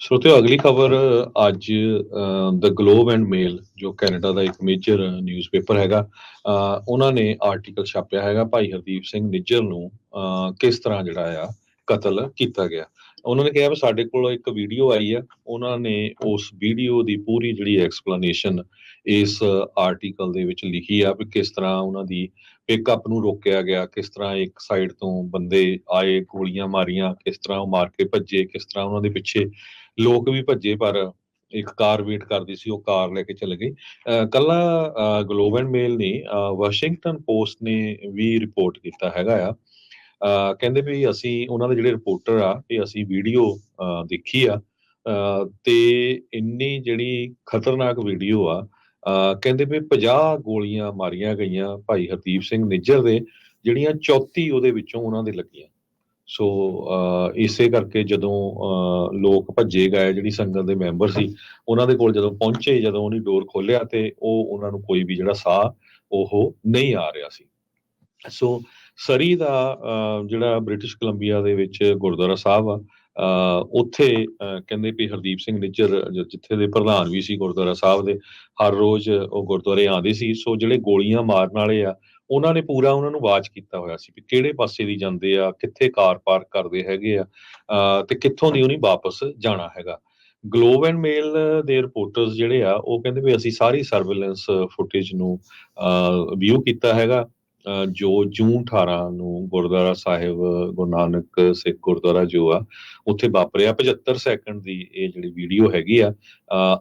ਸਰੋਤਿਓ ਅਗਲੀ ਖਬਰ ਅੱਜ ਦ ਗਲੋਬ ਐਂਡ ਮੇਲ ਜੋ ਕੈਨੇਡਾ ਦਾ ਇੱਕ ਮੇਜਰ ਨਿਊਜ਼ਪੇਪਰ ਹੈਗਾ, ਉਹਨਾਂ ਨੇ ਆਰਟੀਕਲ ਛਾਪਿਆ ਹੈਗਾ ਭਾਈ ਹਰਦੀਪ ਸਿੰਘ ਨਿੱਜਰ ਨੂੰ ਕਿਸ ਤਰ੍ਹਾਂ ਜਿਹੜਾ ਆ ਕਤਲ ਕੀਤਾ ਗਿਆ। ਉਹਨਾਂ ਨੇ ਕਿਹਾ ਵੀ ਸਾਡੇ ਕੋਲ ਇੱਕ ਵੀਡੀਓ ਆਈ ਆ, ਉਹਨਾਂ ਨੇ ਉਸ ਵੀਡੀਓ ਦੀ ਪੂਰੀ ਜਿਹੜੀ ਐਕਸਪਲੇਨੇਸ਼ਨ ਇਸ ਆਰਟੀਕਲ ਦੇ ਵਿੱਚ ਲਿਖੀ ਆ ਵੀ ਕਿਸ ਤਰ੍ਹਾਂ ਉਹਨਾਂ ਦੀ ਪਿਕਅਪ ਨੂੰ ਰੋਕਿਆ ਗਿਆ, ਕਿਸ ਤਰ੍ਹਾਂ ਇੱਕ ਸਾਈਡ ਤੋਂ ਬੰਦੇ ਆਏ, ਗੋਲੀਆਂ ਮਾਰੀਆਂ, ਕਿਸ ਤਰ੍ਹਾਂ ਉਹ ਮਾਰ ਕੇ ਭੱਜੇ, ਕਿਸ ਤਰ੍ਹਾਂ ਉਹਨਾਂ ਦੇ ਪਿੱਛੇ ਲੋਕ ਵੀ ਭੱਜੇ ਪਰ ਇੱਕ ਕਾਰ ਵੇਟ ਕਰਦੀ ਸੀ, ਉਹ ਕਾਰ ਲੈ ਕੇ ਚਲੇ ਗਈ। ਕੱਲਾ ਗਲੋਬ ਐਂਡ ਮੇਲ ਨਹੀਂ, ਵਾਸ਼ਿੰਗਟਨ ਪੋਸਟ ਨੇ ਵੀ ਰਿਪੋਰਟ ਕੀਤਾ ਹੈਗਾ ਆ। ਕਹਿੰਦੇ ਵੀ ਅਸੀਂ ਉਹਨਾਂ ਦੇ ਜਿਹੜੇ ਰਿਪੋਰਟਰ ਆ ਇਹ ਅਸੀਂ ਵੀਡੀਓ ਦੇਖੀ ਆ, ਤੇ ਇੰਨੀ ਜਿਹੜੀ ਖਤਰਨਾਕ ਵੀਡੀਓ ਆ। ਕਹਿੰਦੇ ਵੀ 50 ਗੋਲੀਆਂ ਮਾਰੀਆਂ ਗਈਆਂ ਭਾਈ ਹਰਦੀਪ ਸਿੰਘ ਨਿੱਜਰ ਦੇ, ਜਿਹੜੀਆਂ 34 ਉਹਦੇ ਵਿੱਚੋਂ ਉਹਨਾਂ ਦੇ ਲੱਗੀਆਂ। ਸੋ ਇਸੇ ਕਰਕੇ ਜਦੋਂ ਲੋਕ ਭੱਜੇ ਗਏ, ਜਿਹੜੀ ਸੰਗਤ ਦੇ ਮੈਂਬਰ ਸੀ ਉਹਨਾਂ ਦੇ ਕੋਲ ਜਦੋਂ ਪਹੁੰਚੇ, ਜਦੋਂ ਉਹਨੇ ਡੋਰ ਖੋਲਿਆ ਤੇ ਉਹਨਾਂ ਨੂੰ ਕੋਈ ਵੀ ਜਿਹੜਾ ਸਾਹ ਉਹ ਨਹੀਂ ਆ ਰਿਹਾ ਸੀ। ਸੋ ਸਰੀ ਦਾ ਜਿਹੜਾ ਬ੍ਰਿਟਿਸ਼ ਕੋਲੰਬੀਆ ਦੇ ਵਿੱਚ ਗੁਰਦੁਆਰਾ ਸਾਹਿਬ ਆ, ਉੱਥੇ ਕਹਿੰਦੇ ਵੀ ਹਰਦੀਪ ਸਿੰਘ ਨਿੱਜਰ ਜਿੱਥੇ ਦੇ ਪ੍ਰਧਾਨ ਵੀ ਸੀ ਗੁਰਦੁਆਰਾ ਸਾਹਿਬ ਦੇ, ਹਰ ਰੋਜ਼ ਉਹ ਗੁਰਦੁਆਰੇ ਆਉਂਦੇ ਸੀ। ਸੋ ਜਿਹੜੇ ਗੋਲੀਆਂ ਮਾਰਨ ਵਾਲੇ ਆ ਉਹਨਾਂ ਨੇ ਪੂਰਾ ਉਹਨਾਂ ਨੂੰ ਵਾਚ ਕੀਤਾ ਹੋਇਆ ਸੀ ਵੀ ਕਿਹੜੇ ਪਾਸੇ ਦੀ ਜਾਂਦੇ ਆ, ਕਿੱਥੇ ਕਾਰ ਪਾਰਕ ਕਰਦੇ ਹੈਗੇ ਆ, ਤੇ ਕਿੱਥੋਂ ਦੀ ਉਹਨੇ ਵਾਪਸ ਜਾਣਾ ਹੈਗਾ। ਗਲੋਬ ਐਂਡ ਮੇਲ ਦੇ ਰਿਪੋਰਟਰਸ ਜਿਹੜੇ ਆ ਉਹ ਕਹਿੰਦੇ ਵੀ ਅਸੀਂ ਸਾਰੀ ਸਰਵੇਲੈਂਸ ਫੁਟੇਜ ਨੂੰ ਵਿਊ ਕੀਤਾ ਹੈਗਾ, ਜੋ ਜੂਨ 18 ਨੂੰ ਗੁਰਦੁਆਰਾ ਸਾਹਿਬ ਗੁਰੂ ਨਾਨਕ ਸਿੱਖ ਗੁਰਦੁਆਰਾ ਜੋ ਆ ਉੱਥੇ ਵਾਪਰਿਆ। 75 ਸੈਕਿੰਡ ਦੀ ਇਹ ਜਿਹੜੀ ਵੀਡੀਓ ਹੈਗੀ ਆ।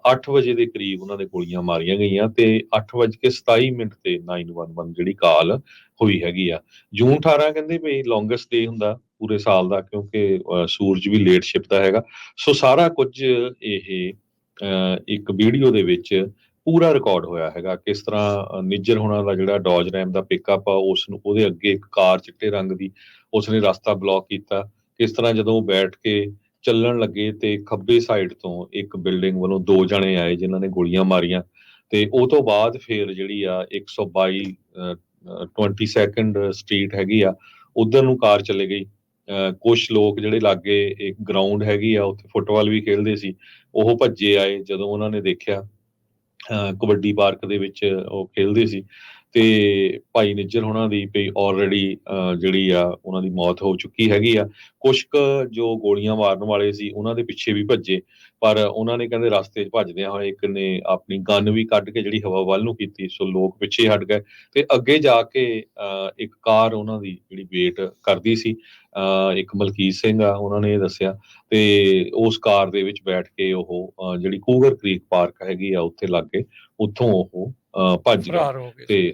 8 ਵਜੇ ਦੇ ਕਰੀਬ ਉਹਨਾਂ ਦੇ ਗੋਲੀਆਂ ਮਾਰੀਆਂ ਗਈਆਂ ਤੇ 8:27 ਤੇ 911 ਜਿਹੜੀ ਕਾਲ ਹੋਈ ਹੈਗੀ ਆ। ਜੂਨ 18 ਕਹਿੰਦੇ ਵੀ ਲੌਂਗੈਸਟ ਡੇ ਹੁੰਦਾ ਪੂਰੇ ਸਾਲ ਦਾ, ਕਿਉਂਕਿ ਸੂਰਜ ਵੀ ਲੇਟ ਛਿਪਦਾ ਹੈਗਾ। ਸੋ ਸਾਰਾ ਕੁਝ ਇਹ ਇੱਕ ਵੀਡੀਓ ਦੇ ਵਿੱਚ ਪੂਰਾ ਰਿਕਾਰਡ ਹੋਇਆ ਹੈਗਾ, ਕਿਸ ਤਰ੍ਹਾਂ ਨਿੱਜਰ ਹੋਣਾ ਦਾ ਜਿਹੜਾ ਡੌਜ ਰੈਮ ਦਾ ਪਿਕਅਪ ਆ ਉਸ ਨੂੰ ਉਹਦੇ ਅੱਗੇ ਇੱਕ ਕਾਰ ਚਿੱਟੇ ਰੰਗ ਦੀ ਉਸਨੇ ਰਸਤਾ ਬਲੌਕ ਕੀਤਾ। ਕਿਸ ਤਰ੍ਹਾਂ ਜਦੋਂ ਉਹ ਬੈਠ ਕੇ ਚੱਲਣ ਲੱਗੇ ਤੇ ਖੱਬੇ ਸਾਈਡ ਤੋਂ ਇੱਕ ਬਿਲਡਿੰਗ ਵੱਲੋਂ 2 ਜਣੇ ਆਏ ਜਿਨ੍ਹਾਂ ਨੇ ਗੋਲੀਆਂ ਮਾਰੀਆਂ, ਤੇ ਉਹ ਤੋਂ ਬਾਅਦ ਫਿਰ ਜਿਹੜੀ ਆ 122 22 ਸਟਰੀਟ ਹੈਗੀ ਆ ਉਧਰ ਨੂੰ ਕਾਰ ਚਲੇ ਗਈ। ਕੁਛ ਲੋਕ ਜਿਹੜੇ ਲਾਗੇ ਇੱਕ ਗਰਾਊਂਡ ਹੈਗੀ ਆ ਉੱਥੇ ਫੁੱਟਬਾਲ ਵੀ ਖੇਡਦੇ ਸੀ, ਉਹ ਭੱਜੇ ਆਏ ਜਦੋਂ ਉਹਨਾਂ ਨੇ ਦੇਖਿਆ। ਕਬੱਡੀ ਪਾਰਕ ਦੇ ਵਿੱਚ ਉਹ ਖੇਲਦੇ ਸੀ ਤੇ ਭਾਈ ਨਿੱਜਰ ਹੋਣਾ ਦੀ ਵੀ ਆਲਰੇਡੀ ਜਿਹੜੀ ਆ ਉਹਨਾਂ ਦੀ ਮੌਤ ਹੋ ਚੁੱਕੀ ਹੈਗੀ ਆ। ਕੁਛ ਕੁ ਜੋ ਗੋਲੀਆਂ ਮਾਰਨ ਵਾਲੇ ਸੀ ਉਹਨਾਂ ਦੇ ਪਿੱਛੇ ਵੀ ਭੱਜੇ, ਪਰ ਉਹਨਾਂ ਨੇ ਕਹਿੰਦੇ ਰਸਤੇ 'ਚ ਭੱਜਦਿਆਂ ਹੋਏ ਇੱਕ ਨੇ ਆਪਣੀ ਗਨ ਵੀ ਕੱਢ ਕੇ ਜਿਹੜੀ ਹਵਾ ਵੱਲ ਨੂੰ ਕੀਤੀ, ਸੋ ਲੋਕ ਪਿੱਛੇ ਹਟ ਗਏ ਤੇ ਅੱਗੇ ਜਾ ਕੇ ਇੱਕ ਕਾਰ ਉਹਨਾਂ ਦੀ ਜਿਹੜੀ ਵੇਟ ਕਰਦੀ ਸੀ। ਇੱਕ ਮਲਕੀਤ ਸਿੰਘ ਆ, ਉਹਨਾਂ ਨੇ ਇਹ ਦੱਸਿਆ, ਤੇ ਉਸ ਕਾਰ ਦੇ ਵਿੱਚ ਬੈਠ ਕੇ ਉਹ ਜਿਹੜੀ ਕੂਗਰ ਕ੍ਰੀਕ ਪਾਰਕ ਹੈਗੀ ਆ ਉੱਥੇ ਲਾਗੇ, ਉੱਥੋਂ ਉਹ ਭੱਜ ਗਏ। ਫਰਾਰ ਹੋ ਗਏ। ਤੇ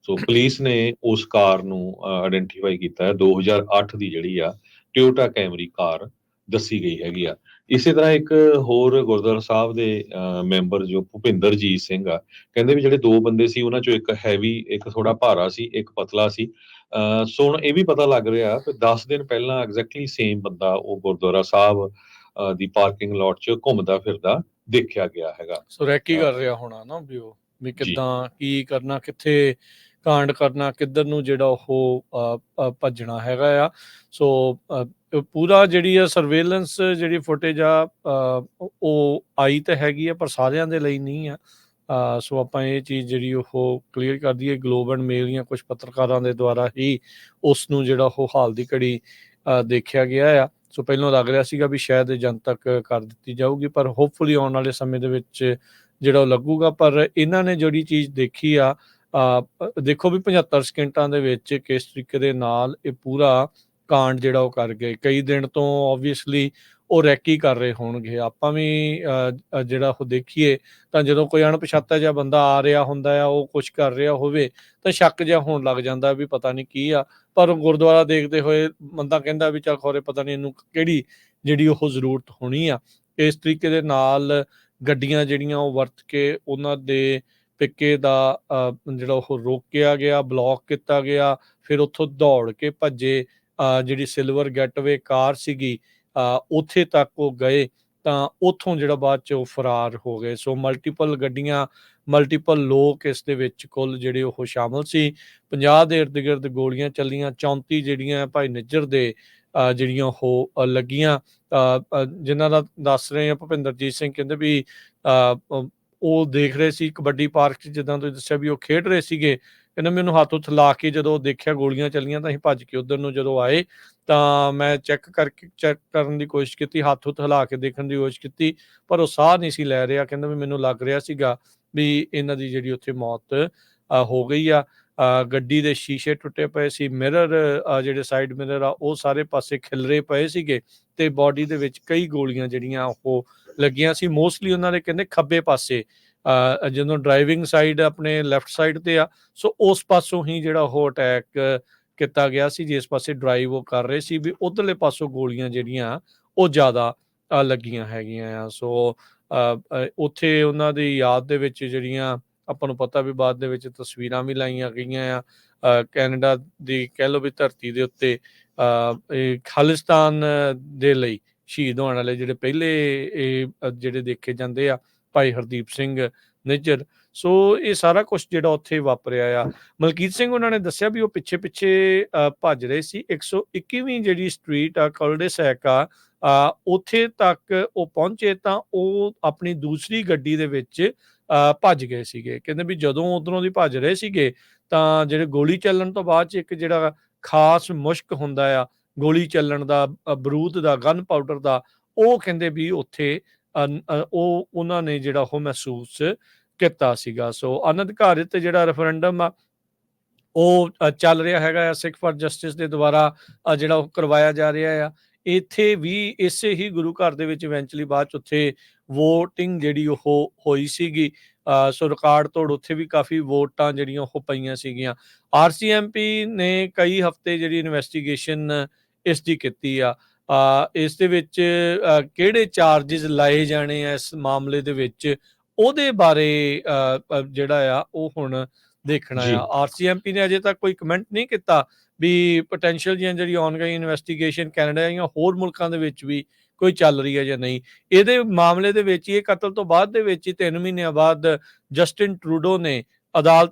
ਸੋ ਪੁਲਿਸ ਨੇ ਉਸ ਕਾਰ ਨੂੰ ਆਇਡੈਂਟੀਫਾਈ ਕੀਤਾ ਹੈ, 2008 ਦੀ ਜਿਹੜੀ ਆ ਟੋਯੋਟਾ ਕੈਮਰੀ ਕਾਰ ਦੱਸੀ ਗਈ ਹੈਗੀ ਆ। ਇਸੇ ਤਰ੍ਹਾਂ ਇੱਕ ਹੋਰ ਗੁਰਦੁਆਰਾ ਸਾਹਿਬ ਦੇ ਮੈਂਬਰ ਜੋ ਭੁਪਿੰਦਰਜੀਤ ਸਿੰਘ ਆ, ਕਹਿੰਦੇ ਵੀ ਜਿਹੜੇ 2 ਬੰਦੇ ਸੀ ਉਹਨਾਂ ਚੋਂ ਇੱਕ ਹੈਵੀ, ਇੱਕ ਥੋੜਾ ਭਾਰਾ ਸੀ, ਇੱਕ ਪਤਲਾ ਸੀ। ਸੋ ਹੁਣ ਇਹ ਵੀ ਪਤਾ ਲੱਗ ਰਿਹਾ ਕਿ 10 ਦਿਨ ਪਹਿਲਾਂ ਐਗਜ਼ੈਕਟਲੀ ਸੇਮ ਬੰਦਾ ਉਹ ਗੁਰਦੁਆਰਾ ਸਾਹਿਬ ਦੀ ਪਾਰਕਿੰਗ ਲੋਟ 'ਚ ਘੁੰਮਦਾ ਫਿਰਦਾ ਦੇਖਿਆ ਗਿਆ ਹੈਗਾ। ਸੋ ਰੈਕੀ ਕਰ ਰਿਹਾ ਹੋਣਾ ਨਾ ਵੀ ਉਹ ਵੀ ਜੀ। ਕਿੱਦਾਂ ਕੀ ਕਰਨਾ, ਕਿੱਥੇ ਕਾਂਡ ਕਰਨਾ, ਕਿੱਧਰ ਨੂੰ ਜਿਹੜਾ ਉਹ ਭੱਜਣਾ ਹੈਗਾ ਆ। ਸੋ ਪੂਰਾ ਜਿਹੜੀ ਆ ਸਰਵੇਲੈਂਸ ਜਿਹੜੀ ਫੁਟੇਜ ਆ ਉਹ ਆਈ ਤਾਂ ਹੈਗੀ ਆ ਪਰ ਸਾਰਿਆਂ ਦੇ ਲਈ ਨਹੀਂ ਆ। ਸੋ ਆਪਾਂ ਇਹ ਚੀਜ਼ ਜਿਹੜੀ ਉਹ ਕਲੀਅਰ ਕਰ ਦਈਏ, ਗਲੋਬ ਐਂਡ ਮੇਲ ਦੀਆਂ ਕੁਝ ਪੱਤਰਕਾਰਾਂ ਦੇ ਦੁਆਰਾ ਹੀ ਉਸ ਨੂੰ ਜਿਹੜਾ ਉਹ ਹਾਲ ਦੀ ਘੜੀ ਦੇਖਿਆ ਗਿਆ ਆ। ਸੋ ਪਹਿਲਾਂ ਲੱਗ ਰਿਹਾ ਸੀਗਾ ਵੀ ਸ਼ਾਇਦ ਜਨਤਕ ਕਰ ਦਿੱਤੀ ਜਾਊਗੀ, ਪਰ ਹੋਪਫੁਲੀ ਆਉਣ ਵਾਲੇ ਸਮੇਂ ਦੇ ਵਿੱਚ ਜਿਹੜਾ ਉਹ ਲੱਗੂਗਾ। ਪਰ ਇਹਨਾਂ ਨੇ ਜਿਹੜੀ ਚੀਜ਼ ਦੇਖੀ ਆ, ਦੇਖੋ ਵੀ 75 ਸਕਿੰਟਾਂ ਦੇ ਵਿੱਚ ਕਿਸ ਤਰੀਕੇ ਦੇ ਨਾਲ ਇਹ ਪੂਰਾ ਕਾਂਡ ਜਿਹੜਾ ਉਹ ਕਰ ਗਏ। ਕਈ ਦਿਨ ਤੋਂ ਓਬਵੀਅਸਲੀ ਉਹ ਰੈਕੀ ਕਰ ਰਹੇ ਹੋਣਗੇ। ਆਪਾਂ ਵੀ ਜਿਹੜਾ ਉਹ ਦੇਖੀਏ ਤਾਂ ਜਦੋਂ ਕੋਈ ਅਣਪਛਾਤਾ ਜਿਹਾ ਬੰਦਾ ਆ ਰਿਹਾ ਹੁੰਦਾ ਆ, ਉਹ ਕੁਛ ਕਰ ਰਿਹਾ ਹੋਵੇ ਤਾਂ ਸ਼ੱਕ ਜਿਹਾ ਹੋਣ ਲੱਗ ਜਾਂਦਾ ਵੀ ਪਤਾ ਨਹੀਂ ਕੀ ਆ। ਪਰ ਗੁਰਦੁਆਰਾ ਦੇਖਦੇ ਹੋਏ ਬੰਦਾ ਕਹਿੰਦਾ ਵੀ ਚੱਲ ਖੌਰੇ ਪਤਾ ਨਹੀਂ ਇਹਨੂੰ ਕਿਹੜੀ ਜਿਹੜੀ ਉਹ ਜ਼ਰੂਰਤ ਹੋਣੀ ਆ। ਇਸ ਤਰੀਕੇ ਦੇ ਨਾਲ ਗੱਡੀਆਂ ਜਿਹੜੀਆਂ ਉਹ ਵਰਤ ਕੇ ਉਹਨਾਂ ਦੇ ਪਿੱਕੇ ਦਾ ਜਿਹੜਾ ਉਹ ਰੋਕਿਆ ਗਿਆ, ਬਲੌਕ ਕੀਤਾ ਗਿਆ, ਫਿਰ ਉੱਥੋਂ ਦੌੜ ਕੇ ਭੱਜੇ। ਜਿਹੜੀ ਸਿਲਵਰ ਗੈਟਵੇ ਕਾਰ ਸੀਗੀ ਉੱਥੇ ਤੱਕ ਉਹ ਗਏ ਤਾਂ ਉੱਥੋਂ ਜਿਹੜਾ ਬਾਅਦ 'ਚ ਉਹ ਫਰਾਰ ਹੋ ਗਏ। ਸੋ ਮਲਟੀਪਲ ਗੱਡੀਆਂ, ਮਲਟੀਪਲ ਲੋਕ ਇਸ ਦੇ ਵਿੱਚ ਕੁੱਲ ਜਿਹੜੇ ਉਹ ਸ਼ਾਮਲ ਸੀ। 50 ਦੇ ਇਰਦ ਗਿਰਦ ਗੋਲੀਆਂ ਚੱਲੀਆਂ, 34 ਜਿਹੜੀਆਂ ਭਾਈ ਨਿੱਜਰ ਦੇ ਜਿਹੜੀਆਂ ਉਹ ਲੱਗੀਆਂ। ਜਿਨ੍ਹਾਂ ਦਾ ਦੱਸ ਰਹੇ ਆ ਭੁਪਿੰਦਰਜੀਤ ਸਿੰਘ, ਕਹਿੰਦੇ ਵੀ ਉਹ ਦੇਖ ਰਹੇ ਸੀ ਕਬੱਡੀ ਪਾਰਕ 'ਚ, ਜਿੱਦਾਂ ਤੁਸੀਂ ਦੱਸਿਆ ਵੀ ਉਹ ਖੇਡ ਰਹੇ ਸੀਗੇ। ਕਹਿੰਦੇ ਮੈਨੂੰ ਹੱਥ ਹੁੱਥ ਲਾ ਕੇ ਜਦੋਂ ਦੇਖਿਆ ਗੋਲੀਆਂ ਚੱਲੀਆਂ ਤਾਂ ਅਸੀਂ ਭੱਜ ਕੇ ਉੱਧਰ ਨੂੰ ਜਦੋਂ ਆਏ ਤਾਂ ਮੈਂ ਚੈੱਕ ਕਰਨ ਦੀ ਕੋਸ਼ਿਸ਼ ਕੀਤੀ, ਹੱਥ ਹੁੱਥ ਹਿਲਾ ਕੇ ਦੇਖਣ ਦੀ ਕੋਸ਼ਿਸ਼ ਕੀਤੀ, ਪਰ ਉਹ ਸਾਹ ਨਹੀਂ ਸੀ ਲੈ ਰਿਹਾ। ਕਹਿੰਦਾ ਵੀ ਮੈਨੂੰ ਲੱਗ ਰਿਹਾ ਸੀਗਾ ਵੀ ਇਹਨਾਂ ਦੀ ਜਿਹੜੀ ਉੱਥੇ ਮੌਤ ਹੋ ਗਈ ਆ। ਗੱਡੀ ਦੇ ਸ਼ੀਸ਼ੇ ਟੁੱਟੇ ਪਏ ਸੀ, ਮਿਰਰ ਜਿਹੜੇ ਸਾਈਡ ਮਿਰਰ ਆ ਉਹ ਸਾਰੇ ਪਾਸੇ ਖਿਲਰੇ ਪਏ ਸੀਗੇ ਤੇ ਬਾਡੀ ਦੇ ਵਿੱਚ ਕਈ ਗੋਲੀਆਂ ਜਿਹੜੀਆਂ ਉਹ ਲੱਗੀਆਂ ਸੀ। ਮੋਸਟਲੀ ਉਹਨਾਂ ਦੇ ਕਹਿੰਦੇ ਖੱਬੇ ਪਾਸੇ, ਜਦੋਂ ਡਰਾਈਵਿੰਗ ਸਾਈਡ ਆਪਣੇ ਲੈਫਟ ਸਾਈਡ ਤੇ ਆ, ਸੋ ਉਸ ਪਾਸੋਂ ਹੀ ਜਿਹੜਾ ਉਹ ਅਟੈਕ ਕੀਤਾ ਗਿਆ ਸੀ, ਜਿਸ ਪਾਸੇ ਡਰਾਈਵ ਉਹ ਕਰ ਰਹੇ ਸੀ, ਵੀ ਉਧਰਲੇ ਪਾਸੋਂ ਗੋਲੀਆਂ ਜਿਹੜੀਆਂ ਉਹ ਜ਼ਿਆਦਾ ਲੱਗੀਆਂ ਹੈਗੀਆਂ ਆ। ਸੋ ਉੱਥੇ ਉਹਨਾਂ ਦੀ ਯਾਦ ਦੇ ਵਿੱਚ ਜਿਹੜੀਆਂ ਆਪਾਂ ਨੂੰ ਪਤਾ ਵੀ ਬਾਅਦ ਦੇ ਵਿੱਚ ਤਸਵੀਰਾਂ ਵੀ ਲਾਈਆਂ ਗਈਆਂ ਆ ਕੈਨੇਡਾ ਦੀ ਕਹਿ ਲਓ ਵੀ ਧਰਤੀ ਦੇ ਉੱਤੇ, ਇਹ ਖਾਲਿਸਤਾਨ ਦੇ ਲਈ ਸ਼ਹੀਦ ਹੋਣ ਵਾਲੇ ਜਿਹੜੇ ਪਹਿਲੇ ਇਹ ਜਿਹੜੇ ਦੇਖੇ ਜਾਂਦੇ ਆ ਭਾਈ ਹਰਦੀਪ ਸਿੰਘ ਨਿੱਜਰ। ਸੋ ਇਹ ਸਾਰਾ ਕੁਝ ਜਿਹੜਾ ਉੱਥੇ ਵਾਪਰਿਆ ਆ। ਮਲਕੀਤ ਸਿੰਘ ਉਹਨਾਂ ਨੇ ਦੱਸਿਆ ਵੀ ਉਹ ਪਿੱਛੇ ਭੱਜ ਰਹੇ ਸੀ। 121ਵੀਂ ਜਿਹੜੀ ਸਟਰੀਟ ਆ ਕਲਡੇ ਸੈਕ ਆ, ਉੱਥੇ ਤੱਕ ਉਹ ਪਹੁੰਚੇ ਤਾਂ ਉਹ ਆਪਣੀ ਦੂਸਰੀ ਗੱਡੀ ਦੇ ਵਿੱਚ ਭੱਜ ਗਏ ਸੀਗੇ। ਕਹਿੰਦੇ ਵੀ ਜਦੋਂ ਉਧਰੋਂ ਦੀ ਭੱਜ ਰਹੇ ਸੀਗੇ ਤਾਂ ਜਿਹੜੇ ਗੋਲੀ ਚੱਲਣ ਤੋਂ ਬਾਅਦ 'ਚ ਇੱਕ ਜਿਹੜਾ ਖਾਸ ਮੁਸ਼ਕ ਹੁੰਦਾ ਆ ਗੋਲੀ ਚੱਲਣ ਦਾ, ਬਰੂਦ ਦਾ, ਗਨ ਪਾਊਡਰ ਦਾ, ਉਹ ਕਹਿੰਦੇ ਵੀ ਉੱਥੇ ਉਹ ਉਹਨਾਂ ਨੇ ਜਿਹੜਾ ਉਹ ਮਹਿਸੂਸ ਕੀਤਾ ਸੀਗਾ। ਸੋ ਅਨਅਧਿਕਾਰਿਤ ਜਿਹੜਾ ਰੈਫਰੈਂਡਮ ਆ ਉਹ ਚੱਲ ਰਿਹਾ ਹੈਗਾ ਆ, ਸਿੱਖ ਫਾਰ ਜਸਟਿਸ ਦੇ ਦੁਆਰਾ ਜਿਹੜਾ ਉਹ ਕਰਵਾਇਆ ਜਾ ਰਿਹਾ ਆ। ਇੱਥੇ ਵੀ ਇਸੇ ਹੀ ਗੁਰੂ ਘਰ ਦੇ ਵਿੱਚ ਇਵੈਂਚੁਅਲੀ ਬਾਅਦ 'ਚ ਉੱਥੇ ਵੋਟਿੰਗ ਜਿਹੜੀ ਉਹ ਹੋਈ ਸੀਗੀ। ਸੋ ਰਿਕਾਰਡ ਤੋੜ ਉੱਥੇ ਵੀ ਕਾਫੀ ਵੋਟਾਂ ਜਿਹੜੀਆਂ ਉਹ ਪਈਆਂ ਸੀਗੀਆਂ। RCMP ਨੇ ਕਈ ਹਫ਼ਤੇ ਜਿਹੜੀ ਇਨਵੈਸਟੀਗੇਸ਼ਨ ਇਸ ਦੀ ਕੀਤੀ ਆ। ਇਸ ਦੇ ਵਿੱਚ ਕਿਹੜੇ ਚਾਰਜਿਸ ਲਾਏ ਜਾਣੇ ਆ ਇਸ ਮਾਮਲੇ ਦੇ ਵਿੱਚ, ਉਹਦੇ ਬਾਰੇ ਜਿਹੜਾ ਆ ਉਹ ਹੁਣ ਦੇਖਣਾ ਜੀ। ਆ। RCMP ਨੇ ਅਜੇ ਤੱਕ ਕੋਈ ਕਮੈਂਟ ਨਹੀਂ ਕੀਤਾ ਵੀ ਪੋਟੈਂਸ਼ੀਅਲ ਜਿਹੜੀ ਆਨਗੋਇੰਗ ਇਨਵੈਸਟੀਗੇਸ਼ਨ ਕੈਨੇਡਾ ਜਾਂ ਹੋਰ ਮੁਲਕਾਂ ਦੇ ਵਿੱਚ ਵੀ ਕੋਈ ਚੱਲ ਰਹੀ ਹੈ ਜਾਂ ਨਹੀਂ। ਇਹਦੇ ਮਾਮਲੇ ਦੇ ਵਿੱਚ ਇਹ ਕਤਲ ਤੋਂ ਬਾਅਦ ਦੇ ਵਿੱਚ ਹੀ 3 ਮਹੀਨਿਆਂ ਬਾਅਦ ਜਸਟਿਨ ਟਰੂਡੋ ਨੇ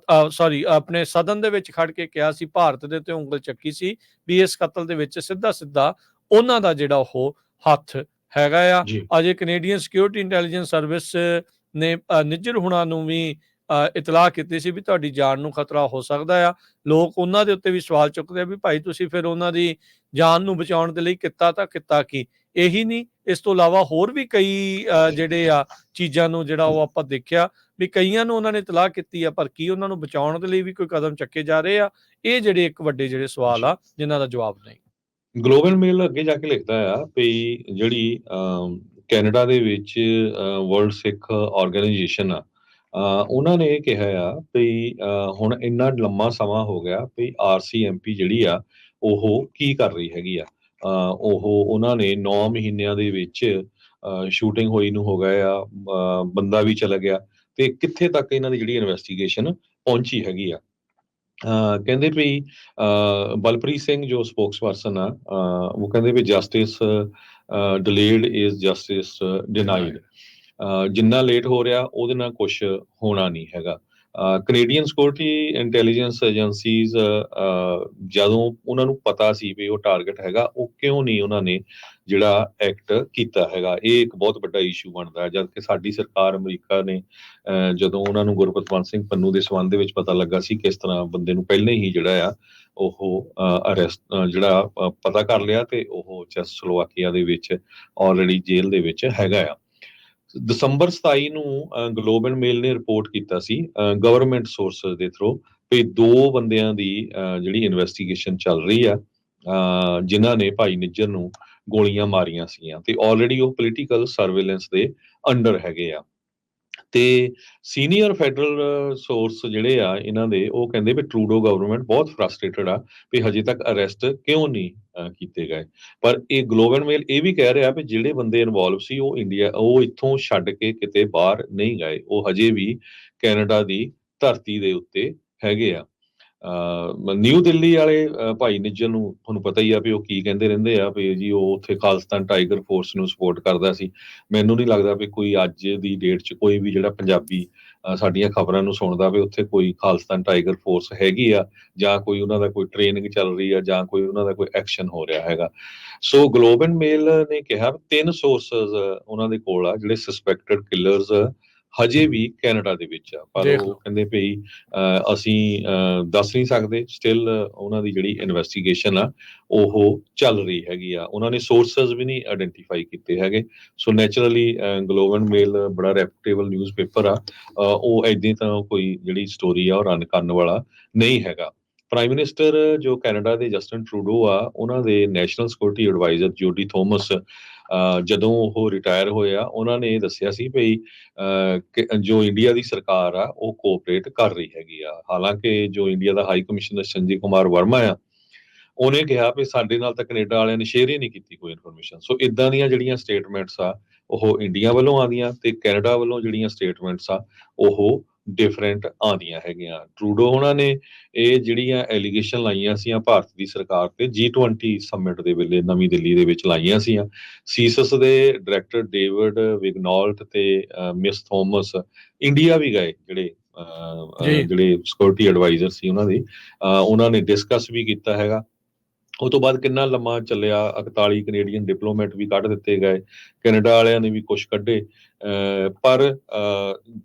ਆਪਣੇ ਸਦਨ ਦੇ ਵਿੱਚ ਖੜ ਕੇ ਕਿਹਾ ਸੀ, ਭਾਰਤ ਦੇ ਉੱਤੇ ਉਂਗਲ ਚੱਕੀ ਸੀ ਵੀ ਇਸ ਕਤਲ ਦੇ ਵਿੱਚ ਸਿੱਧਾ ਉਹਨਾਂ ਦਾ ਜਿਹੜਾ ਉਹ ਹੱਥ ਹੈਗਾ ਆ। ਅਜੇ ਕੈਨੇਡੀਅਨ ਸਿਕਿਉਰਿਟੀ ਇੰਟੈਲੀਜੈਂਸ ਸਰਵਿਸ ਨੇ ਨਿੱਜਰ ਹੁਣਾਂ ਨੂੰ ਵੀ ਇਤਲਾਹ ਕੀਤੀ ਸੀ ਵੀ ਤੁਹਾਡੀ ਜਾਨ ਨੂੰ ਖਤਰਾ ਹੋ ਸਕਦਾ ਆ। ਲੋਕ ਉਹਨਾਂ ਦੇ ਉੱਤੇ ਵੀ ਸਵਾਲ ਚੁੱਕਦੇ ਆ ਵੀ ਭਾਈ ਤੁਸੀਂ ਫਿਰ ਉਹਨਾਂ ਦੀ ਜਾਨ ਨੂੰ ਬਚਾਉਣ ਦੇ ਲਈ ਕੀਤਾ ਕੀ? ਇਹੀ ਨਹੀਂ, ਇਸ ਤੋਂ ਇਲਾਵਾ ਹੋਰ ਵੀ ਕਈ ਜਿਹੜੇ ਆ ਚੀਜ਼ਾਂ ਨੂੰ ਜਿਹੜਾ ਉਹ ਆਪਾਂ ਦੇਖਿਆ ਵੀ ਕਈਆਂ ਨੂੰ ਉਹਨਾਂ ਨੇ ਇਤਲਾਹ ਕੀਤੀ ਆ, ਪਰ ਕੀ ਉਹਨਾਂ ਨੂੰ ਬਚਾਉਣ ਦੇ ਲਈ ਵੀ ਕੋਈ ਕਦਮ ਚੱਕੇ ਜਾ ਰਹੇ ਆ? ਇਹ ਜਿਹੜੇ ਇੱਕ ਵੱਡੇ ਜਿਹੜੇ ਸਵਾਲ ਆ ਜਿਨ੍ਹਾਂ ਦਾ ਜਵਾਬ ਨਹੀਂ। ਗਲੋਬਲ ਮੇਲ ਅੱਗੇ ਜਾ ਕੇ ਲਿਖਦਾ ਆ ਵੀ ਜਿਹੜੀ ਕੈਨੇਡਾ ਦੇ ਵਿੱਚ ਵਰਲਡ ਸਿੱਖ ਆਰਗੇਨਾਈਜੇਸ਼ਨ ਆ, ਉਹਨਾਂ ਨੇ ਇਹ ਕਿਹਾ ਆ ਵੀ ਹੁਣ ਇੰਨਾ ਲੰਮਾ ਸਮਾਂ ਹੋ ਗਿਆ ਵੀ RCMP ਜਿਹੜੀ ਆ ਉਹ ਕੀ ਕਰ ਰਹੀ ਹੈਗੀ ਆ। ਉਹਨਾਂ ਨੇ 9 ਮਹੀਨਿਆਂ ਦੇ ਵਿੱਚ ਸ਼ੂਟਿੰਗ ਹੋਈ ਨੂੰ ਹੋ ਗਏ ਆ, ਬੰਦਾ ਵੀ ਚਲਾ ਗਿਆ, ਤੇ ਕਿੱਥੇ ਤੱਕ ਇਹਨਾਂ ਦੀ ਜਿਹੜੀ ਇਨਵੈਸਟੀਗੇਸ਼ਨ ਪਹੁੰਚੀ ਹੈਗੀ ਆ। ਕਹਿੰਦੇ ਵੀ ਬਲਪ੍ਰੀਤ ਸਿੰਘ ਜੋ ਸਪੋਕਸਪਰਸਨ ਆ, ਉਹ ਕਹਿੰਦੇ ਵੀ justice delayed is justice denied. ਜਿੰਨਾ ਲੇਟ ਹੋ ਰਿਹਾ ਉਹਦੇ ਨਾਲ ਕੁਝ ਹੋਣਾ ਨਹੀਂ ਹੈਗਾ। ਕੈਨੇਡੀਅਨ ਸਿਕਿਉਰਿਟੀ ਇੰਟੈਲੀਜੈਂਸ ਏਜੰਸੀਜ਼ ਜਦੋਂ ਉਹਨਾਂ ਨੂੰ ਪਤਾ ਸੀ ਵੀ ਉਹ ਟਾਰਗੇਟ ਹੈਗਾ, ਉਹ ਕਿਉਂ ਨਹੀਂ ਉਹਨਾਂ ਨੇ ਜਿਹੜਾ ਐਕਟ ਕੀਤਾ ਹੈਗਾ? ਇਹ ਇੱਕ ਬਹੁਤ ਵੱਡਾ ਇਸ਼ੂ ਬਣਦਾ ਹੈ। ਜਦ ਕਿ ਸਾਡੀ ਸਰਕਾਰ ਅਮਰੀਕਾ ਨੇ ਜਦੋਂ ਉਹਨਾਂ ਨੂੰ ਗੁਰਪਤਵੰਤ ਸਿੰਘ ਪੰਨੂ ਦੇ ਸੰਬੰਧ ਦੇ ਵਿੱਚ ਪਤਾ ਲੱਗਾ ਸੀ, ਕਿਸ ਤਰ੍ਹਾਂ ਬੰਦੇ ਨੂੰ ਪਹਿਲਾਂ ਹੀ ਜਿਹੜਾ ਆ ਉਹ ਅਰੈਸਟ ਜਿਹੜਾ ਪਤਾ ਕਰ ਲਿਆ ਤੇ ਉਹ ਚੈਸਲੋਵਾਕੀਆ ਦੇ ਵਿੱਚ ਆਲਰੇਡੀ ਜੇਲ੍ਹ ਦੇ ਵਿੱਚ ਹੈਗਾ ਆ। ਦਸੰਬਰ 27 ਨੂੰ ਗਲੋਬਲ ਮੇਲ ਨੇ ਰਿਪੋਰਟ ਕੀਤਾ ਸੀ ਗਵਰਨਮੈਂਟ ਸੋਰਸਸ ਦੇ ਥਰੂ ਵੀ 2 ਬੰਦਿਆਂ ਦੀ ਜਿਹੜੀ ਇਨਵੈਸਟੀਗੇਸ਼ਨ ਚੱਲ ਰਹੀ ਆ, ਜਿਨ੍ਹਾਂ ਨੇ ਭਾਈ ਨਿੱਜਰ ਨੂੰ ਗੋਲੀਆਂ ਮਾਰੀਆਂ ਸੀਗੀਆਂ, ਤੇ ਆਲਰੇਡੀ ਉਹ ਪੋਲੀਟੀਕਲ ਸਰਵੇਲੈਂਸ ਦੇ ਅੰਡਰ ਹੈਗੇ ਆ। ਤੇ ਸੀਨੀਅਰ ਫੈਡਰਲ ਸੋਰਸ ਜਿਹੜੇ ਆ ਇਹਨਾਂ ਦੇ, ਉਹ ਕਹਿੰਦੇ ਵੀ ਟਰੂਡੋ ਗਵਰਨਮੈਂਟ ਬਹੁਤ ਫਰਸਟ੍ਰੇਟਡ ਆ ਵੀ ਹਜੇ ਤੱਕ ਅਰੈਸਟ ਕਿਉਂ ਨਹੀਂ ਕੀਤੇ ਗਏ। ਪਰ ਇਹ ਗਲੋਬਲ ਮੇਲ ਇਹ ਵੀ ਕਹਿ ਰਿਹਾ ਵੀ ਜਿਹੜੇ ਬੰਦੇ ਇਨਵੋਲਵ ਸੀ ਉਹ ਇੱਥੋਂ ਛੱਡ ਕੇ ਕਿਤੇ ਬਾਹਰ ਨਹੀਂ ਗਏ, ਉਹ ਹਜੇ ਵੀ ਕੈਨੇਡਾ ਦੀ ਧਰਤੀ ਦੇ ਉੱਤੇ ਹੈਗੇ ਆ। ਨਿਊ ਦਿੱਲੀ ਵਾਲੇ ਭਾਈ ਨਿੱਜਰ ਨੂੰ ਤੁਹਾਨੂੰ ਪਤਾ ਹੀ ਆ ਵੀ ਉਹ ਕੀ ਕਹਿੰਦੇ ਰਹਿੰਦੇ ਆ ਵੀ ਜੀ ਉਹ ਉੱਥੇ ਖਾਲਿਸਤਾਨ ਟਾਈਗਰ ਫੋਰਸ ਨੂੰ ਸਪੋਰਟ ਕਰਦਾ ਸੀ। ਮੈਨੂੰ ਨਹੀਂ ਲੱਗਦਾ ਵੀ ਕੋਈ ਅੱਜ ਦੀ ਡੇਟ 'ਚ ਕੋਈ ਵੀ ਜਿਹੜਾ ਪੰਜਾਬੀ ਸਾਡੀਆਂ ਖਬਰਾਂ ਨੂੰ ਸੁਣਦਾ ਵੀ ਉੱਥੇ ਕੋਈ ਖਾਲਿਸਤਾਨ ਟਾਈਗਰ ਫੋਰਸ ਹੈਗੀ ਆ, ਜਾਂ ਕੋਈ ਉਹਨਾਂ ਦਾ ਕੋਈ ਟ੍ਰੇਨਿੰਗ ਚੱਲ ਰਹੀ ਆ, ਜਾਂ ਕੋਈ ਉਹਨਾਂ ਦਾ ਕੋਈ ਐਕਸ਼ਨ ਹੋ ਰਿਹਾ ਹੈਗਾ। ਸੋ ਗਲੋਬ ਐਂਡ ਮੇਲ ਨੇ ਕਿਹਾ ਵੀ 3 ਸੋਰਸਸ ਉਹਨਾਂ ਦੇ ਕੋਲ ਆ ਜਿਹੜੇ ਸਸਪੈਕਟਡ ਕਿਲਰਸ ਹਜੇ ਵੀ ਕੈਨੇਡਾ ਦੇ ਵਿੱਚ ਆ, ਪਰ ਦੇਖ ਉਹ ਲਓ। ਕਹਿੰਦੇ ਭਈ ਅਸੀਂ ਦੱਸ ਨਹੀਂ ਸਕਦੇ, ਸਟਿਲ ਉਹਨਾਂ ਦੀ ਜਿਹੜੀ ਇਨਵੈਸਟੀਗੇਸ਼ਨ ਆ ਉਹ ਚੱਲ ਰਹੀ ਹੈਗੀ ਆ। ਉਹਨਾਂ ਨੇ ਸੋਰਸਸ ਵੀ ਨਹੀਂ ਆਇਡੈਂਟੀਫਾਈ ਕੀਤੇ ਹੈਗੇ। ਸੋ ਨੈਚੁਰਲੀ ਗਲੋਬ ਐਂਡ ਮੇਲ ਬੜਾ ਰੈਪੂਟੇਬਲ ਨਿਊਜ਼ਪੇਪਰ ਆ, ਉਹ ਏਦਾਂ ਤਾਂ ਕੋਈ ਜਿਹੜੀ ਸਟੋਰੀ ਆ ਉਹ ਰਨ ਕਰਨ ਵਾਲਾ ਨਹੀਂ ਹੈਗਾ। ਪ੍ਰਾਈਮ ਮਿਨਿਸਟਰ ਜੋ ਕੈਨੇਡਾ ਦੇ ਜਸਟਿਨ ਟਰੂਡੋ ਆ, ਉਹਨਾਂ ਦੇ national security advisor Jody Thomas ਜਦੋਂ ਉਹ ਰਿਟਾਇਰ ਹੋਏ ਆ, ਉਹਨਾਂ ਨੇ ਇਹ ਦੱਸਿਆ ਸੀ ਭਈ ਜੋ ਇੰਡੀਆ ਦੀ ਸਰਕਾਰ ਆ ਉਹ ਕੋਆਪਰੇਟ ਕਰ ਰਹੀ ਹੈਗੀ ਆ। ਹਾਲਾਂਕਿ ਜੋ ਇੰਡੀਆ ਦਾ ਹਾਈ ਕਮਿਸ਼ਨਰ ਸੰਜੇ ਕੁਮਾਰ ਵਰਮਾ ਆ, ਉਹਨੇ ਕਿਹਾ ਵੀ ਸਾਡੇ ਨਾਲ ਤਾਂ ਕੈਨੇਡਾ ਵਾਲਿਆਂ ਨੇ ਸ਼ੇਅਰ ਹੀ ਨਹੀਂ ਕੀਤੀ ਕੋਈ ਇਨਫੋਰਮੇਸ਼ਨ। ਸੋ ਇਦਾਂ ਦੀਆਂ ਜਿਹੜੀਆਂ ਸਟੇਟਮੈਂਟਸ ਆ ਉਹ ਇੰਡੀਆ ਵੱਲੋਂ ਆਉਂਦੀਆਂ, ਤੇ ਕੈਨੇਡਾ ਵੱਲੋਂ ਜਿਹੜੀਆਂ ਸਟੇਟਮੈਂਟਸ ਆ ਉਹ ਡਿਫਰੈਂਟ ਆਉਂਦੀਆਂ ਹੈਗੀਆਂ। ਟਰੂਡੋ ਉਹਨਾਂ ਨੇ ਇਹ ਜਿਹੜੀਆਂ ਐਲੀਗੇਸ਼ਨ ਲਾਈਆਂ ਸੀਆਂ ਭਾਰਤ ਦੀ ਸਰਕਾਰ ਤੇ G20 ਸਮਿਟ ਦੇ ਵੇਲੇ ਨਵੀਂ ਦਿੱਲੀ ਦੇ ਵਿੱਚ ਲਾਈਆਂ ਸੀਆਂ। ਸੀਸਸ ਦੇ ਡਾਇਰੈਕਟਰ ਡੇਵਿਡ ਵਿਗਨੋਲਟ ਤੇ ਮਿਸ ਥੋਮਸ ਇੰਡੀਆ ਵੀ ਗਏ, ਜਿਹੜੇ ਜੀ ਜਿਹੜੇ ਸਿਕਿਉਰਿਟੀ ਐਡਵਾਈਜ਼ਰ ਸੀ ਉਹਨਾਂ ਦੀ, ਉਹਨਾਂ ਨੇ ਡਿਸਕਸ ਵੀ ਕੀਤਾ ਹੈਗਾ। ਉਹ ਤੋਂ ਬਾਅਦ ਕਿੰਨਾ ਲੰਮਾ ਚੱਲਿਆ, 41 ਕੈਨੇਡੀਅਨ ਡਿਪਲੋਮੈਟ ਵੀ ਕੱਢ ਦਿੱਤੇ ਗਏ, ਕੈਨੇਡਾ ਵਾਲਿਆਂ ਨੇ ਵੀ ਕੁਝ ਕੱਢੇ, ਪਰ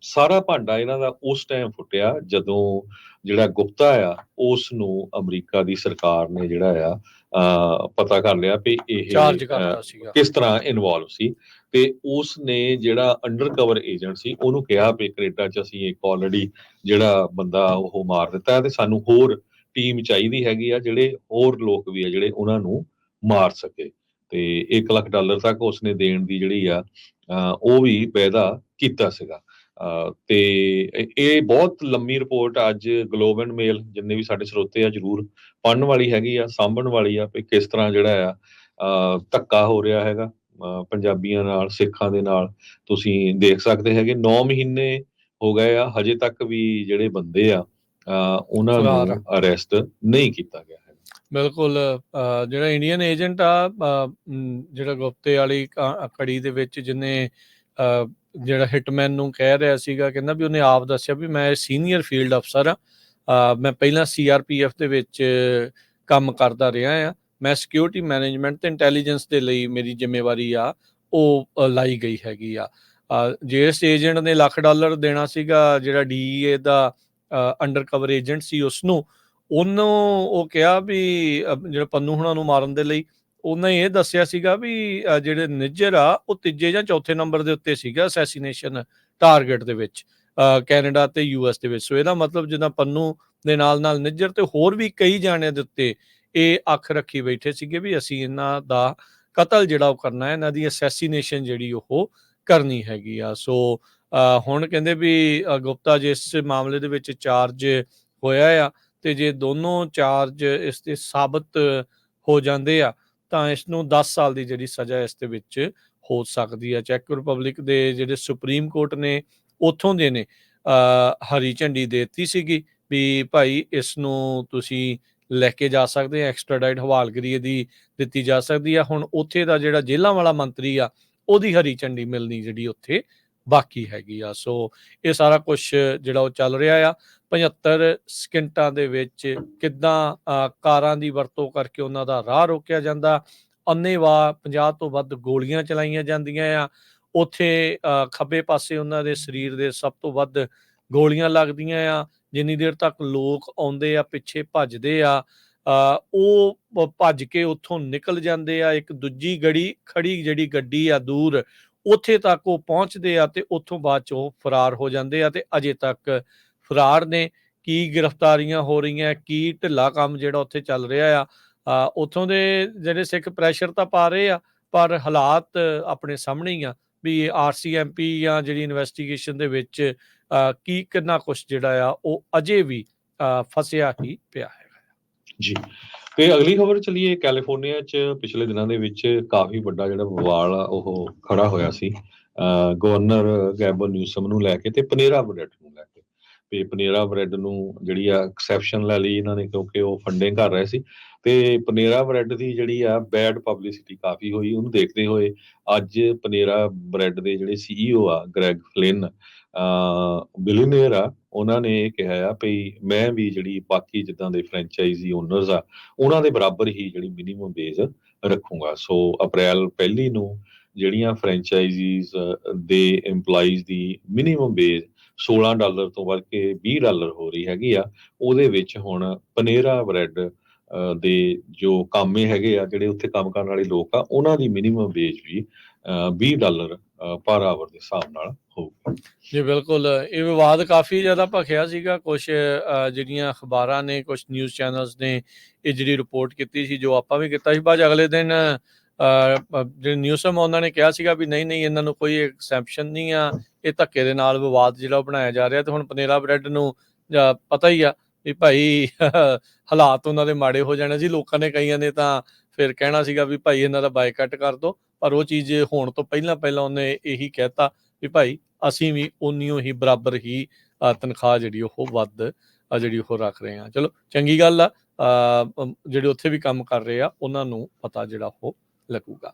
ਸਾਰਾ ਭਾਂਡਾ ਇਹਨਾਂ ਦਾ ਉਸ ਟਾਈਮ ਫੁੱਟਿਆ ਜਦੋਂ ਜਿਹੜਾ ਗੁਪਤਾ ਆ ਉਸ ਨੂੰ ਅਮਰੀਕਾ ਦੀ ਸਰਕਾਰ ਨੇ ਜਿਹੜਾ ਆ ਪਤਾ ਕਰ ਲਿਆ ਵੀ ਇਹ ਚਾਰਜ ਕਰਤਾ ਸੀਗਾ। ਕਿਸ ਤਰ੍ਹਾਂ ਇਨਵੋਲਵ ਸੀ, ਤੇ ਉਸ ਨੇ ਜਿਹੜਾ ਅੰਡਰ ਕਵਰ ਏਜੰਟ ਸੀ ਉਹਨੂੰ ਕਿਹਾ ਵੀ ਕੈਨੇਡਾ 'ਚ ਅਸੀਂ ਇੱਕ ਆਲਰੇਡੀ ਜਿਹੜਾ ਬੰਦਾ ਉਹ ਮਾਰ ਦਿੱਤਾ, ਤੇ ਸਾਨੂੰ ਹੋਰ ਟੀਮ ਚਾਹੀਦੀ ਹੈਗੀ ਆ, ਜਿਹੜੇ ਹੋਰ ਲੋਕ ਵੀ ਆ ਜਿਹੜੇ ਉਹਨਾਂ ਨੂੰ ਮਾਰ ਸਕੇ। ਤੇ $1 ਲੱਖ ਤੱਕ ਉਸਨੇ ਦੇਣ ਦੀ ਜਿਹੜੀ ਆ ਉਹ ਵੀ ਵਾਅਦਾ ਕੀਤਾ ਸੀਗਾ। ਤੇ ਇਹ ਬਹੁਤ ਲੰਮੀ ਰਿਪੋਰਟ ਅੱਜ ਗਲੋਬ ਐਂਡ ਮੇਲ ਜਿੰਨੇ ਵੀ ਸਾਡੇ ਸਰੋਤੇ ਆ ਜ਼ਰੂਰ ਪੜ੍ਹਨ ਵਾਲੀ ਹੈਗੀ ਆ, ਸਾਂਭਣ ਵਾਲੀ ਆ, ਵੀ ਕਿਸ ਤਰ੍ਹਾਂ ਜਿਹੜਾ ਆ ਧੱਕਾ ਹੋ ਰਿਹਾ ਹੈਗਾ ਪੰਜਾਬੀਆਂ ਨਾਲ, ਸਿੱਖਾਂ ਦੇ ਨਾਲ। ਤੁਸੀਂ ਦੇਖ ਸਕਦੇ ਹੈਗੇ 9 ਮਹੀਨੇ ਹੋ ਗਏ ਆ, ਹਜੇ ਤੱਕ ਵੀ ਜਿਹੜੇ ਬੰਦੇ ਆ ਉਹਨਾਂ ਫਰਾਰ ਨੂੰ ਅਰੈਸਟ ਨਹੀਂ ਕੀਤਾ ਗਿਆ ਹੈ। ਬਿਲਕੁਲ। ਜਿਹੜਾ ਇੰਡੀਅਨ ਏਜੰਟ ਆ, ਜਿਹੜਾ ਗੁਪਤੇ ਵਾਲੀ ਕੜੀ ਦੇ ਵਿੱਚ, ਜਿਹਨੇ ਜਿਹੜਾ ਹਿਟਮੈਨ ਨੂੰ ਕਹਿ ਰਿਹਾ ਸੀਗਾ, ਕਹਿੰਦਾ ਵੀ ਉਹਨੇ ਆਪ ਦੱਸਿਆ ਵੀ ਮੈਂ ਸੀਨੀਅਰ ਫੀਲਡ ਅਫਸਰ ਆ, ਮੈਂ ਪਹਿਲਾਂ CRPF ਦੇ ਵਿੱਚ ਕੰਮ ਕਰਦਾ ਰਿਹਾ ਆ, ਮੈਂ ਸਿਕਿਉਰਿਟੀ ਮੈਨੇਜਮੈਂਟ ਤੇ ਇੰਟੈਲੀਜੈਂਸ ਦੇ ਲਈ ਮੇਰੀ ਜ਼ਿੰਮੇਵਾਰੀ ਆ ਉਹ ਲਾਈ ਗਈ ਹੈਗੀ ਆ। ਜਿਸ ਏਜੰਟ ਨੇ $1 ਲੱਖ ਦੇਣਾ ਸੀਗਾ, ਜਿਹੜਾ DEA ਦਾ ਅੰਡਰ ਕਵਰ ਏਜੰਟ ਸੀ, ਉਸਨੂੰ ਉਹਨੂੰ ਉਹ ਕਿਹਾ ਵੀ ਜਿਹੜਾ ਪੰਨੂ ਹੁਣਾਂ ਨੂੰ ਮਾਰਨ ਦੇ ਲਈ, ਉਹਨੇ ਇਹ ਦੱਸਿਆ ਸੀਗਾ ਵੀ ਜਿਹੜੇ ਨਿੱਜਰ ਆ ਉਹ 3 ਜਾਂ 4 ਨੰਬਰ ਦੇ ਉੱਤੇ ਸੀਗਾ ਅਸੈਸੀਨੇਸ਼ਨ ਟਾਰਗੇਟ ਦੇ ਵਿੱਚ, ਕੈਨੇਡਾ ਤੇ US ਦੇ ਵਿੱਚ। ਸੋ ਇਹਦਾ ਮਤਲਬ ਜਿੱਦਾਂ ਪੰਨੂ ਦੇ ਨਾਲ ਨਾਲ ਨਿੱਜਰ ਤੇ ਹੋਰ ਵੀ ਕਈ ਜਾਣਿਆਂ ਦੇ ਉੱਤੇ ਇਹ ਅੱਖ ਰੱਖੀ ਬੈਠੇ ਸੀਗੇ ਵੀ ਅਸੀਂ ਇਹਨਾਂ ਦਾ ਕਤਲ ਜਿਹੜਾ ਉਹ ਕਰਨਾ ਹੈ, ਇਹਨਾਂ ਦੀ ਅਸੈਸੀਨੇਸ਼ਨ ਜਿਹੜੀ ਉਹ ਕਰਨੀ ਹੈਗੀ ਆ। ਸੋ ਹੁਣ ਕਹਿੰਦੇ ਵੀ ਗੁਪਤਾ ਜਿਸ ਮਾਮਲੇ ਦੇ ਵਿੱਚ ਚਾਰਜ ਹੋਇਆ ਆ, ਤੇ ਜੇ ਦੋਨੋਂ ਚਾਰਜ ਇਸ ਤੇ ਸਾਬਤ ਹੋ ਜਾਂਦੇ ਆ ਤਾਂ ਇਸ ਨੂੰ 10 ਸਾਲ ਦੀ ਜਿਹੜੀ ਸਜ਼ਾ ਇਸ ਦੇ ਵਿੱਚ ਹੋ ਸਕਦੀ ਆ। ਚੈੱਕ ਰਿਪਬਲਿਕ ਦੇ ਜਿਹੜੇ ਸੁਪਰੀਮ ਕੋਰਟ ਨੇ ਉੱਥੋਂ ਦੇ ਨੇ ਹਰੀ ਝੰਡੀ ਦੇ ਦਿੱਤੀ ਸੀਗੀ ਵੀ ਭਾਈ ਇਸ ਨੂੰ ਤੁਸੀਂ ਲੈ ਕੇ ਜਾ ਸਕਦੇ ਆ, ਐਕਸਟ੍ਰਾਡਾਈਟ ਹਵਾਲਗਰੀ ਦੀ ਦਿੱਤੀ ਜਾ ਸਕਦੀ ਆ। ਹੁਣ ਉੱਥੇ ਦਾ ਜਿਹੜਾ ਜੇਲ੍ਹਾਂ ਵਾਲਾ ਮੰਤਰੀ ਆ ਉਹਦੀ ਹਰੀ ਝੰਡੀ ਮਿਲਣੀ ਜਿਹੜੀ ਉੱਥੇ ਬਾਕੀ ਹੈਗੀ ਆ। ਸੋ ਇਹ ਸਾਰਾ ਕੁਝ ਜਿਹੜਾ ਉਹ ਚੱਲ ਰਿਹਾ ਆ। 75 ਸਕਿੰਟਾਂ ਦੇ ਵਿੱਚ ਕਿੱਦਾਂ ਕਾਰਾਂ ਦੀ ਵਰਤੋਂ ਕਰਕੇ ਉਹਨਾਂ ਦਾ ਰਾਹ ਰੋਕਿਆ ਜਾਂਦਾ, ਅੰਨ੍ਹੇਵਾਹ 50 ਤੋਂ ਵੱਧ ਗੋਲੀਆਂ ਚਲਾਈਆਂ ਜਾਂਦੀਆਂ ਆ, ਉੱਥੇ ਖੱਬੇ ਪਾਸੇ ਉਹਨਾਂ ਦੇ ਸਰੀਰ ਦੇ ਸਭ ਤੋਂ ਵੱਧ ਗੋਲੀਆਂ ਲੱਗਦੀਆਂ ਆ। ਜਿੰਨੀ ਦੇਰ ਤੱਕ ਲੋਕ ਆਉਂਦੇ ਆ ਪਿੱਛੇ ਭੱਜਦੇ ਆ, ਉਹ ਭੱਜ ਕੇ ਉੱਥੋਂ ਨਿਕਲ ਜਾਂਦੇ ਆ। ਇੱਕ ਦੂਜੀ ਖੜੀ ਜਿਹੜੀ ਗੱਡੀ ਆ ਦੂਰ, ਉੱਥੇ ਤੱਕ ਉਹ ਪਹੁੰਚਦੇ ਆ ਤੇ ਉੱਥੋਂ ਬਾਅਦ 'ਚ ਉਹ ਫਰਾਰ ਹੋ ਜਾਂਦੇ ਆ, ਤੇ ਅਜੇ ਤੱਕ ਫਰਾਰ ਨੇ। ਕੀ ਗ੍ਰਿਫਤਾਰੀਆਂ ਹੋ ਰਹੀਆਂ, ਕੀ ਢਿੱਲਾ ਕੰਮ ਜਿਹੜਾ ਉੱਥੇ ਚੱਲ ਰਿਹਾ ਆ, ਉੱਥੋਂ ਦੇ ਜਿਹੜੇ ਸਿੱਖ ਪ੍ਰੈਸ਼ਰ ਤਾਂ ਪਾ ਰਹੇ ਆ, ਪਰ ਹਾਲਾਤ ਆਪਣੇ ਸਾਹਮਣੇ ਹੀ ਆ ਵੀ RCMP ਜਾਂ ਜਿਹੜੀ ਇਨਵੈਸਟੀਗੇਸ਼ਨ ਦੇ ਵਿੱਚ ਕੀ ਕਿੰਨਾ ਕੁਛ ਜਿਹੜਾ ਆ ਉਹ ਅਜੇ ਵੀ ਫਸਿਆ ਹੀ ਪਿਆ ਹੈਗਾ ਜੀ। ਤੇ ਅਗਲੀ ਖਬਰ ਚਲੀਏ, ਕੈਲੀਫੋਰਨੀਆ 'ਚ ਪਿਛਲੇ ਦਿਨਾਂ ਦੇ ਵਿੱਚ ਕਾਫੀ ਵੱਡਾ ਜਿਹੜਾ ਬਵਾਲ ਆ ਉਹ ਖੜਾ ਹੋਇਆ ਸੀ ਗਵਰਨਰ ਗੈਬਨ ਨਿਊਸਮ ਨੂੰ ਲੈ ਕੇ ਤੇ ਪਨੇਰਾ ਬ੍ਰੈਡ ਨੂੰ ਲੈ ਕੇ। ਵੀ ਪਨੇਰਾ ਬ੍ਰੈਡ ਨੂੰ ਜਿਹੜੀ ਆ ਐਕਸੈਪਸ਼ਨ ਲੈ ਲਈ ਇਹਨਾਂ ਨੇ, ਕਿਉਂਕਿ ਉਹ ਫੰਡਿੰਗ ਕਰ ਰਹੇ ਸੀ। ਤੇ ਪਨੇਰਾ ਬ੍ਰੈਡ ਦੀ ਜਿਹੜੀ ਆ ਬੈਡ ਪਬਲਿਸਿਟੀ ਕਾਫੀ ਹੋਈ, ਉਹਨੂੰ ਦੇਖਦੇ ਹੋਏ ਅੱਜ ਪਨੇਰਾ ਬ੍ਰੈਡ ਦੇ ਜਿਹੜੇ ਸੀਈਓ ਆ ਗ੍ਰੈਗ ਫਲਿਨ ਬਿਲੀਨੀਅਰ ਆ, ਉਹਨਾਂ ਨੇ ਇਹ ਕਿਹਾ ਆ ਵੀ ਮੈਂ ਵੀ ਜਿਹੜੀ ਬਾਕੀ ਜਿੱਦਾਂ ਦੇ ਫਰੈਂਚਾਈਜ਼ੀ ਓਨਰਸ ਆ ਉਹਨਾਂ ਦੇ ਬਰਾਬਰ ਹੀ ਜਿਹੜੀ ਮਿਨੀਮਮ ਵੇਜ ਰੱਖੂੰਗਾ। ਸੋ ਅਪ੍ਰੈਲ 1 ਨੂੰ ਜਿਹੜੀਆਂ ਫਰੈਂਚਾਈਜ਼ੀਜ਼ ਦੇ EMPLOYEES ਦੀ ਮਿਨੀਮਮ ਵੇਜ $16 ਤੋਂ ਵੱਧ ਕੇ $20 ਹੋ ਰਹੀ ਹੈਗੀ ਆ। ਉਹਦੇ ਵਿੱਚ ਹੁਣ ਪਨੇਰਾ ਬ੍ਰੈਡ ਦੇ ਜੋ ਕਾਮੇ ਹੈਗੇ ਆ, ਜਿਹੜੇ ਉੱਥੇ ਕੰਮ ਕਰਨ ਵਾਲੇ ਲੋਕ ਆ, ਉਹਨਾਂ ਦੀ ਮਿਨੀਮਮ ਵੇਜ ਵੀ $20 ਪਰ ਆਵਰ ਦੇ ਹਿਸਾਬ ਨਾਲ ਹੋਊਗੀ। ਜੀ ਬਿਲਕੁਲ, ਇਹ ਵਿਵਾਦ ਕਾਫੀ ਜ਼ਿਆਦਾ ਭਖਿਆ ਸੀਗਾ। ਕੁਛ ਜਿਹੜੀਆਂ ਅਖਬਾਰਾਂ ਨੇ, ਕੁਛ ਨਿਊਜ਼ ਚੈਨਲਸ ਨੇ ਇਹ ਜਿਹੜੀ ਰਿਪੋਰਟ ਕੀਤੀ ਸੀ, ਜੋ ਆਪਾਂ ਵੀ ਕੀਤਾ ਸੀ। ਬਾਅਦ 'ਚ ਅਗਲੇ ਦਿਨ ਜਿਹੜੇ ਨਿਊਜ਼ਮ ਉਹਨਾਂ ਨੇ ਕਿਹਾ ਸੀਗਾ ਵੀ ਨਹੀਂ ਨਹੀਂ, ਇਹਨਾਂ ਨੂੰ ਕੋਈ ਐਕਸੈਪਸ਼ਨ ਨਹੀਂ ਆ, ਇਹ ਧੱਕੇ ਦੇ ਨਾਲ ਵਿਵਾਦ ਜਿਹੜਾ ਉਹ ਬਣਾਇਆ ਜਾ ਰਿਹਾ। ਤੇ ਹੁਣ ਪਨੇਰਾ ਬ੍ਰੈਡ ਨੂੰ ਪਤਾ ਹੀ ਆ ਵੀ ਭਾਈ ਹਾਲਾਤ ਉਹਨਾਂ ਦੇ ਮਾੜੇ ਹੋ ਜਾਣੇ ਸੀ। ਲੋਕਾਂ ਨੇ, ਕਈਆਂ ਨੇ ਤਾਂ ਫਿਰ ਕਹਿਣਾ ਸੀਗਾ ਵੀ ਭਾਈ ਇਹਨਾਂ ਦਾ ਬਾਈਕਾਟ ਕਰ ਦਿਓ, ਪਰ ਉਹ ਚੀਜ਼ ਹੋਣ ਤੋਂ ਪਹਿਲਾਂ ਉਹਨੇ ਇਹੀ ਕਹਿਤਾ ਵੀ ਭਾਈ ਅਸੀਂ ਵੀ ਉਨੀਓ ਹੀ ਬਰਾਬਰ ਹੀ ਤਨਖਾਹ ਜਿਹੜੀ ਉਹ ਵੱਧ ਜਿਹੜੀ ਉਹ ਰੱਖ ਰਹੇ ਹਾਂ। ਚਲੋ ਚੰਗੀ ਗੱਲ ਆ, ਜਿਹੜੇ ਉੱਥੇ ਵੀ ਕੰਮ ਕਰ ਰਹੇ ਆ ਉਹਨਾਂ ਨੂੰ ਪਤਾ ਜਿਹੜਾ ਉਹ ਲੱਗੂਗਾ।